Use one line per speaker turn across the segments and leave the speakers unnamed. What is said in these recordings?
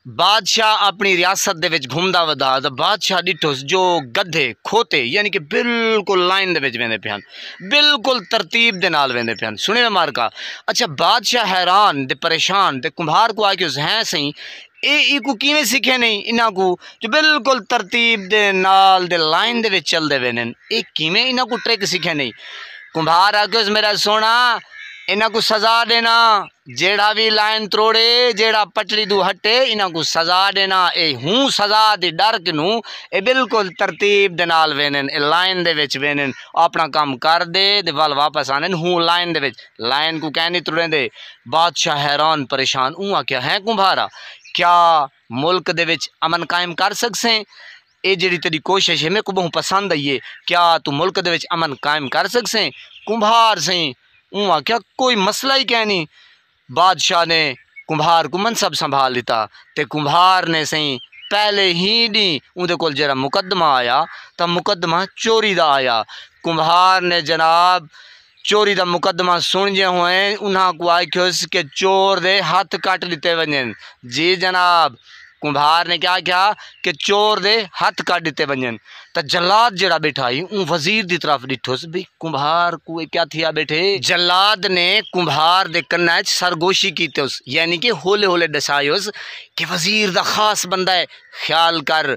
बादशाह अपनी रियासत दे विच घूमदा वदा तो बादशाह डिठोस जो गधे खोते यानी कि बिल्कुल लाइन दे विच वेंदे पियान, बिल्कुल तरतीब दे नाल वेंदे पियान। सुने मारका। अच्छा बादशाह हैरान ते परेशान ते कुम्हार को आके हैं सही इकू किवें सीखे नहीं इन्हां को जो बिल्कुल तरतीब दे नाल दे लाइन दे विच चलदे वेने ए किवें इन्हां को ट्रिक सीखे नहीं। कुम्हार आके मेरा सोना इन्हां को सजा देना, जेड़ा भी लाइन त्रोड़े जेड़ा पटड़ी दू हटे इन्हां को सजा देना। ए हूँ सजा दी डर किनू ए बिल्कुल तरतीब दे नाल वेनेन, ए लाइन दे विच वेनेन, अपना काम कर दे ते वल वापस आने हूँ लाइन दे विच, लाइन को कह नहीं त्रोड़े दे। बादशाह हैरान परेशान ऊँ क्या है कुम्हारा क्या मुल्क दे विच अमन कायम कर सकसे? ए जेड़ी तेरी कोशिश है मेरे को बहुत पसंद आई है, क्या तू मुल्क दे विच अमन कायम कर सकसे? कुम्हार सही ऊँ क्या कोई मसला ही क्या नहीं। बादशाह ने कुम्हार को मनसब संभाल लिता ते कुम्हार ने सही पहले ही दी उहदे कोल जरा मुकदमा आया तो मुकदमा चोरी दा आया। कुम्हार ने जनाब चोरी दा मुकदमा सुन जे हुए उन्हां को आख्योस के चोर दे हाथ काट दिते वजन। जी जनाब कुम्हार ने क्या किया कि चोर दे हाथ काट दिते वजन। तो जल्लाद जड़ा बैठा ही वजीर की तरफ डिठोस भी कुम्हार को क्या थिया बैठे। जल्लाद ने कुम्हार दे कन्ना सरगोशी की यानी कि होले होले दसायोस कि वजीर दा खास बंदा है, ख्याल कर।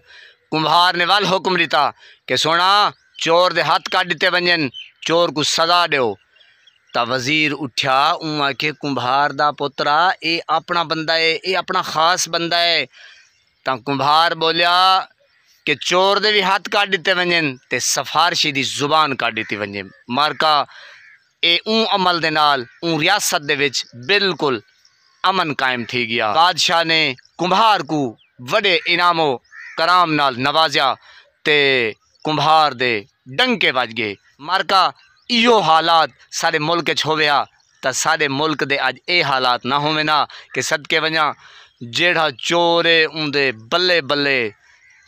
कुम्हार ने वाल हुक्म दिता कि सोना चोर दे हाथ काट दिते वजन, चोर को सजा दो। ता वजीर उठा उँ के कुम्हार दा पुत्रा ये अपना बंदा है, ये अपना खास बंदा है। ता कुम्हार बोलिया कि चोर दे भी हाथ काट दिते वजन ते सफारशी दी जुबान काट दी वजे। मारका ए अमल दे नाल रियासत दे विच बिल्कुल अमन कायम थी गया। बादशाह ने कुम्हार को बड़े इनामो कराम नाल नवाजा ते कुम्हार दे डंके वज गए। मारका इहो हालात सारे मुल्क च होया तो सारे मुल्क दे अज ए हालात ना होवे ना कि सदके वजा जेड़ा चोर है उनदे बल्ले बल्ले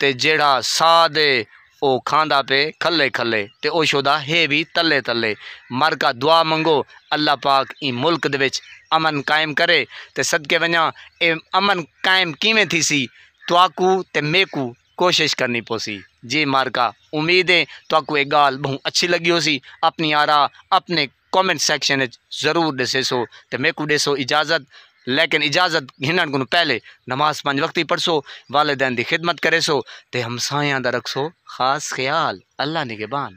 ते जेड़ा साद है ओ खांदा पे खले खले ते ओ शोदा है भी तले तले। मरका दुआ मंगो अल्लाह पाक ई मुल्क दे विच अमन कायम करे ते सदके वजा ए अमन कायम किवें थी सी तुआकू ते मेकू कोशिश करनी पोसी। जी मारका उम्मीद है तुआकू एक गाल बहुत अच्छी लगी हो सी। अपनी आरा अपने कमेंट सेक्शन जरूर दसेसो ते मेकू देसो इजाज़त। लेकिन इजाज़त घिनण को पहले नमाज 5 वक्त ही पढ़सो, वालिदैन की खिदमत करे सो ते हमसायां दा रखसो खास ख्याल। अल्लाह निगहबान।